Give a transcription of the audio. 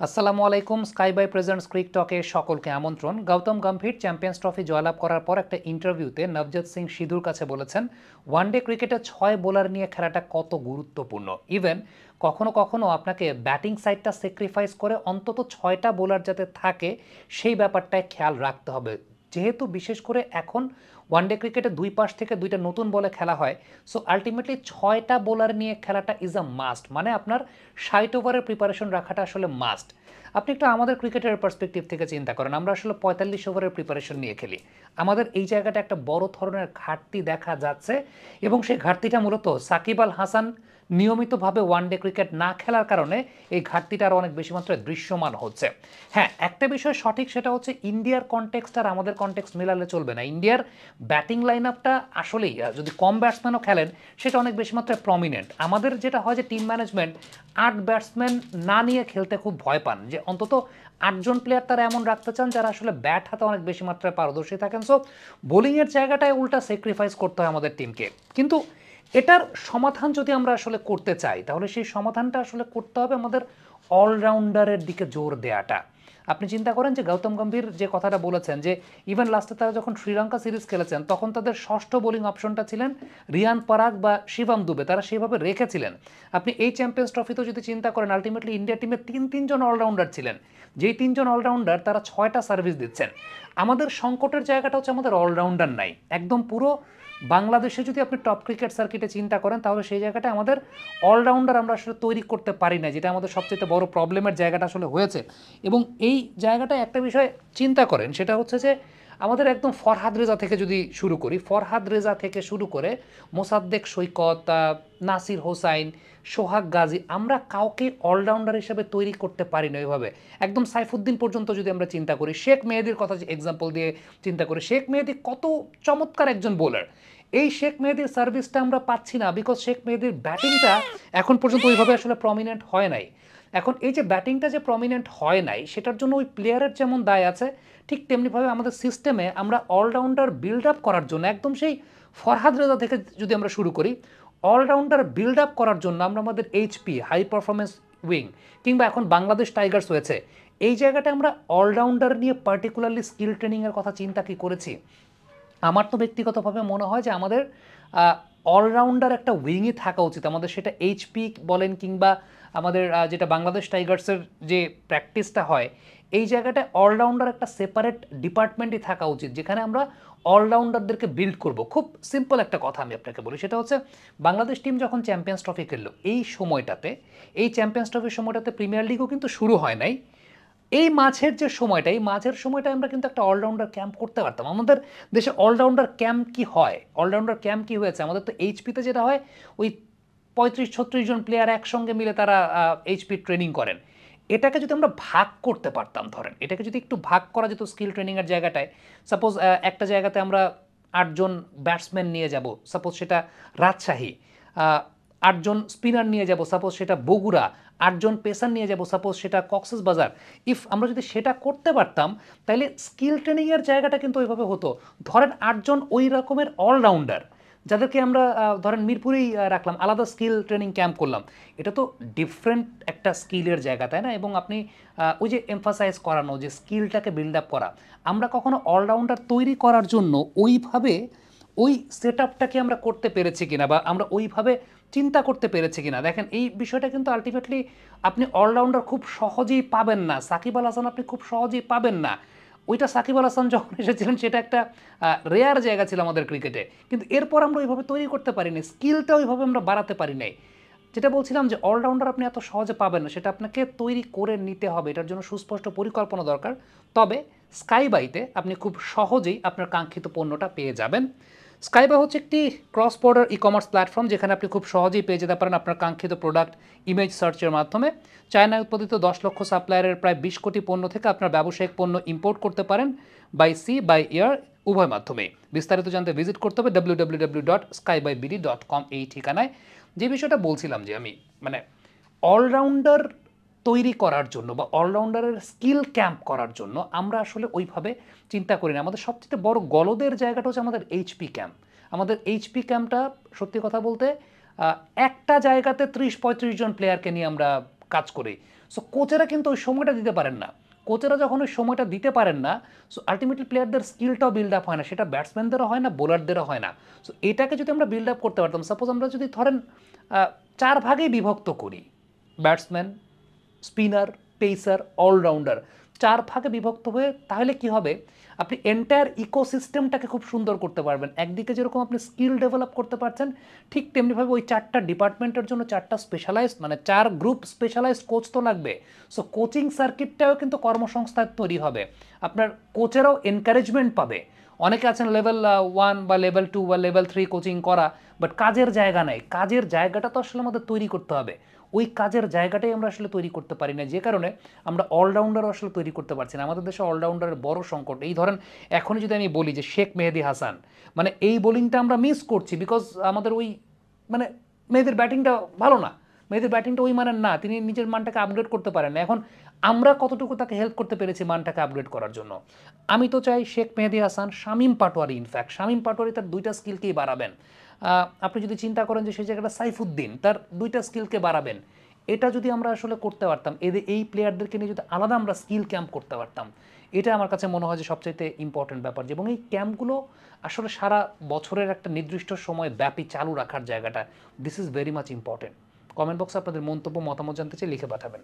আসসালামু আলাইকুম। Sky by presents ক্রিক টকে সকলকে আমন্ত্রণ। গৌতম গম্ভীর চ্যাম্পিয়ন্স ট্রফি জয়লাভ করার পর একটা ইন্টারভিউতে নবজোৎ সিং সিধুর কাছে বলেছেন ওয়ানডে ক্রিকেটে ৬ বোলার নিয়ে খেলাটা কত গুরুত্বপূর্ণ। ইভেন কখনো কখনো আপনাকে ব্যাটিং সাইডটা স্যাক্রিফাইস করে অন্তত ৬টা বোলার যাতে থাকে সেই ব্যাপারটায় খেয়াল রাখতে হবে। যেহেতু বিশেষ করে এখন ওয়ানডে ক্রিকেটে দুই পাশ থেকে দুইটা নতুন বলে খেলা হয়, সো আলটিমেটলি ৬টা বোলার নিয়ে খেলাটা ইজ আ মাস্ট। মানে আপনার ৬০ ওভারের প্রিপারেশন রাখাটা আসলে মাস্ট। আপনি একটু আমাদের ক্রিকেটের পার্সপেক্টিভ থেকে চিন্তা করেন, আমরা আসলে ৪৫ ওভারের প্রিপারেশন নিয়ে খেলি। আমাদের এই জায়গাটা একটা বড় ধরনের ঘাটতি দেখা যাচ্ছে এবং সেই ঘাটতিটা মূলত সাকিব আল হাসান নিয়মিতভাবে ওয়ানডে ক্রিকেট না খেলার কারণে এই ঘাটতিটা আরও অনেক বেশি মাত্রায় দৃশ্যমান হচ্ছে। হ্যাঁ, একটা বিষয় সঠিক, সেটা হচ্ছে ইন্ডিয়ার কনটেক্সট আর আমাদের কনটেক্সট মেলালে চলবে না। ইন্ডিয়ার ব্যাটিং লাইন আপটা আসলেই যদি কম ব্যাটসম্যানও খেলেন সেটা অনেক বেশি মাত্রায় প্রমিনেন্ট। আমাদের যেটা হয় যে টিম ম্যানেজমেন্ট ৮ ব্যাটসম্যান না নিয়ে খেলতে খুব ভয় পান, যে অন্তত ৮জন প্লেয়ার তারা এমন রাখতে চান যারা আসলে ব্যাট হাতে অনেক বেশি মাত্রায় পারদর্শী থাকেন। সো বোলিংয়ের জায়গাটায় উল্টা স্যাক্রিফাইস করতে হয় আমাদের টিমকে। কিন্তু এটার সমাধান যদি আমরা আসলে করতে চাই তাহলে সেই সমাধানটা আসলে করতে হবে আমাদের অলরাউন্ডারের দিকে জোর দেওয়াটা। আপনি চিন্তা করেন যে গৌতম গম্ভীর যে কথাটা বলেছেন যে ইভেন লাস্টে তারা যখন শ্রীলঙ্কা সিরিজ খেলেছেন তখন তাদের ষষ্ঠ বোলিং অপশনটা ছিলেন রিয়ান পরাগ বা শিবম দুবে, তারা সেভাবে রেখেছিলেন। আপনি এই চ্যাম্পিয়ন্স ট্রফিতেও যদি চিন্তা করেন আলটিমেটলি ইন্ডিয়া টিমে তিনজন অলরাউন্ডার ছিলেন, যেই তিনজন অলরাউন্ডার তারা ৬টা সার্ভিস দিচ্ছেন। আমাদের সংকটের জায়গাটা হচ্ছে আমাদের অলরাউন্ডার নাই একদম। পুরো বাংলাদেশে যদি আপনি টপ ক্রিকেট সার্কিটে চিন্তা করেন তাহলে সেই জায়গাটা আমাদের অলরাউন্ডার আমরা আসলে তৈরি করতে পারি না, যেটা আমাদের সবচেয়ে বড় প্রবলেমের জায়গাটা আসলে হয়েছে। এবং এই জায়গাটায় একটা বিষয় চিন্তা করেন, সেটা হচ্ছে যে আমাদের একদম ফরহাদ রেজা থেকে যদি শুরু করি, ফরহাদ রেজা থেকে শুরু করে মোসাদ্দেক সৈকত, নাসির হোসাইন, সোহাগ গাজী, আমরা কাউকে অলরাউন্ডার হিসেবে তৈরি করতে পারি না ওইভাবে। একদম সাইফুদ্দিন পর্যন্ত যদি আমরা চিন্তা করি, শেখ মেহেদির কথা এক্সাম্পল দিয়ে চিন্তা করি, শেখ মেহেদি কত চমৎকার একজন বোলার। এই শেখ মেহেদির সার্ভিসটা আমরা পাচ্ছি না বিকজ শেখ মেহেদির ব্যাটিংটা এখন পর্যন্ত ওইভাবে আসলে প্রমিনেন্ট হয় নাই। এখন এই যে ব্যাটিংটা যে প্রমিনেন্ট হয় নাই সেটার জন্য ওই প্লেয়ারের যেমন দায় আছে, ঠিক তেমনিভাবে আমাদের সিস্টেমে আমরা অলরাউন্ডার বিল্ড আপ করার জন্য একদম সেই ফরহাদ রেজা থেকে যদি আমরা শুরু করি, অলরাউন্ডার বিল্ড আপ করার জন্য আমরা আমাদের এইচপি হাই পারফরমেন্স উইং কিংবা এখন বাংলাদেশ টাইগার্স হয়েছে, এই জায়গাটা আমরা অলরাউন্ডার নিয়ে পার্টিকুলারলি স্কিল ট্রেনিংয়ের কথা চিন্তা কি করেছি? আমার তো ব্যক্তিগতভাবে মনে হয় যে আমাদের অলরাউন্ডার একটা উইংই থাকা উচিত আমাদের, সেটা এইচপি বলেন কিংবা আমাদের যেটা বাংলাদেশ টাইগার্সের যে প্র্যাকটিসটা হয়, এই জায়গাটায় অলরাউন্ডার একটা সেপারেট ডিপার্টমেন্টই থাকা উচিত যেখানে আমরা অলরাউন্ডারদেরকে বিল্ড করব। খুব সিম্পল একটা কথা আমি আপনাকে বলি, সেটা হচ্ছে বাংলাদেশ টিম যখন চ্যাম্পিয়ন্স ট্রফি খেললো এই সময়টাতে, এই চ্যাম্পিয়ন্স ট্রফির সময়টাতে প্রিমিয়ার লিগও কিন্তু শুরু হয় নাই। এই মাঝের যে সময়টা, এই মাঝের সময়টা আমরা কিন্তু একটা অলরাউন্ডার ক্যাম্প করতে পারতাম। আমাদের দেশে অলরাউন্ডার ক্যাম্প কি হয়, অলরাউন্ডার ক্যাম্প কি হয়েছে আমাদের? তো এইচপিতে যেটা হয় ওই ৩৫-৩৬ জন প্লেয়ার একসঙ্গে মিলে তারা এইচপি ট্রেনিং করেন। এটাকে যদি আমরা ভাগ করতে পারতাম, ধরেন এটাকে যদি একটু ভাগ করা যেত স্কিল ট্রেনিংয়ের জায়গাটায়, সাপোজ একটা জায়গাতে আমরা ৮জন ব্যাটসম্যান নিয়ে যাব, সাপোজ সেটা রাজশাহী, ৮জন স্পিনার নিয়ে যাব, সাপোজ সেটা বগুড়া, ৮জন পেসার নিয়ে যাব, সাপোজ সেটা কক্সবাজার। ইফ আমরা যদি সেটা করতে পারতাম তাহলে স্কিল ট্রেনিংয়ের জায়গাটা কিন্তু ওইভাবে হতো। ধরেন ৮জন ওই রকমের অলরাউন্ডার যাদেরকে আমরা ধরেন মিরপুরেই রাখলাম, আলাদা স্কিল ট্রেনিং ক্যাম্প করলাম। এটা তো ডিফারেন্ট একটা স্কিলের জায়গা, তাই না? এবং আপনি ওই যে এমফাসাইজ করানো, যে স্কিলটাকে বিল্ড আপ করা, আমরা কখনো অলরাউন্ডার তৈরি করার জন্য ওইভাবে ওই সেট আপটাকে আমরা করতে পেরেছি কিনা বা আমরা ওইভাবে চিন্তা করতে পেরেছি কিনা। দেখেন এই বিষয়টা কিন্তু আলটিমেটলি আপনি অলরাউন্ডার খুব সহজেই পাবেন না, সাকিব আল হাসান আপনি খুব সহজেই পাবেন না। ওইটা সাকিব আল হাসান যখন এসেছিলেন সেটা একটা রেয়ার জায়গা ছিল আমাদের ক্রিকেটে, কিন্তু এরপর আমরা ওইভাবে তৈরি করতে পারিনি, স্কিলটা ওইভাবে আমরা বাড়াতে পারি নাই। যেটা বলছিলাম যে অলরাউন্ডার আপনি এত সহজে পাবেন না, সেটা আপনাকে তৈরি করে নিতে হবে, এটার জন্য সুস্পষ্ট পরিকল্পনা দরকার। তবে স্কাই বাইতে আপনি খুব সহজেই আপনার কাঙ্ক্ষিত পণ্যটা পেয়ে যাবেন। স্কাইবাই হচ্ছে একটি cross border e commerce platform যেখানে আপনি খুব সহজেই পেয়ে যেতে পারেন আপনার কাঙ্ক্ষিত প্রোডাক্ট ইমেজ সার্চের মাধ্যমে। চায়নায় উৎপাদিত ১০ লক্ষ সাপ্লায়ারের প্রায় ২০ কোটি পণ্য থেকে আপনার ব্যবসায়িক পণ্য ইম্পোর্ট করতে পারেন বাই সি বাই এয়ার উভয় মাধ্যমে। বিস্তারিত জানতে ভিজিট করতে হবে www.skybyBD.com এই ঠিকানায়। যে বিষয়টা বলছিলাম যে আমি মানে অলরাউন্ডার তৈরি করার জন্য বা অলরাউন্ডারের স্কিল ক্যাম্প করার জন্য আমরা আসলে ওইভাবে চিন্তা করি না। আমাদের সবচেয়ে বড় গলদের জায়গাটা হচ্ছে আমাদের এইচপি ক্যাম্প। আমাদের এইচপি ক্যাম্পটা সত্যি কথা বলতে একটা জায়গাতে ৩০-৩৫ জন প্লেয়ারকে নিয়ে আমরা কাজ করি। সো কোচেরা কিন্তু ওই সময়টা দিতে পারেন না। কোচেরা যখন ওই সময়টা দিতে পারেন না, সো আলটিমেটলি প্লেয়ারদের স্কিলটাও বিল্ড আপ হয় না, সেটা ব্যাটসম্যানদেরও হয় না, বোলারদেরও হয় না। সো এটাকে যদি আমরা বিল্ড আপ করতে পারতাম, সাপোজ আমরা যদি ধরেন 4 ভাগেই বিভক্ত করি, ব্যাটসম্যান, স্পিনার, পেসার, অলরাউন্ডার 4 ভাগে বিভক্ত হয়ে, তাহলে কি হবে, আপনি এন্টায়ার ইকোসিস্টেমটাকে খুব সুন্দর করতে পারবেন। একদিকে যেরকম আপনি স্কিল ডেভেলপ করতে পারছেন, ঠিক তেমনিভাবে ওই 4টা ডিপার্টমেন্টের জন্য 4টা স্পেশালাইজড, মানে 4 গ্রুপ স্পেশালাইজড কোচ তো লাগবে। সো কোচিং সার্কিটটাও কিন্তু কর্মসংস্থান তৈরি হবে, আপনার কোচেরাও এনকারেজমেন্ট পাবে। অনেকে আছেন লেভেল 1 বা লেভেল 2 বা লেভেল 3 কোচিং করা, বাট কাজের জায়গা নেই। কাজের জায়গাটা তো আসলে আমাদের তৈরি করতে হবে। ওই কাজের জায়গাটাই আমরা আসলে তৈরি করতে পারি না, যে কারণে আমরা অলরাউন্ডারও আসলে তৈরি করতে পারছি না। আমাদের দেশে অলরাউন্ডারের বড় সংকট। এই ধরেন এখনই যদি আমি বলি যে শেখ মেহেদী হাসান, মানে এই বোলিংটা আমরা মিস করছি বিকজ আমাদের ওই, মানে মেহেদীর ব্যাটিংটা ভালো না, মেহেদীর ব্যাটিংটা ওই মানের না, তিনি নিজের মানটাকে আপগ্রেড করতে পারেন না। এখন আমরা কতটুকু তাকে হেল্প করতে পেরেছি মানটাকে আপগ্রেড করার জন্য? আমি তো চাই শেখ মেহেদী হাসান, শামীম পাটোয়ারি, ইনফ্যাক্ট শামীম পাটোয়ারি তার 2টা স্কিলকেই বাড়াবেন। আপনি যদি চিন্তা করেন যে সেই জায়গাটা সাইফুদ্দিন, তার 2টা স্কিলকে বাড়াবেন। এটা যদি আমরা আসলে করতে পারতাম, এই প্লেয়ারদেরকে নিয়ে যদি আলাদা আমরা স্কিল ক্যাম্প করতে পারতাম, এটা আমার কাছে মনে হয় যে সবচাইতে ইম্পর্টেন্ট ব্যাপার। এবং এই ক্যাম্পগুলো আসলে সারা বছরের একটা নির্দিষ্ট সময় ব্যাপী চালু রাখার জায়গাটা, this is very much important. Comment বক্সে আপনাদের মন্তব্য, মতামত জানতে চাই, লিখে পাঠাবেন।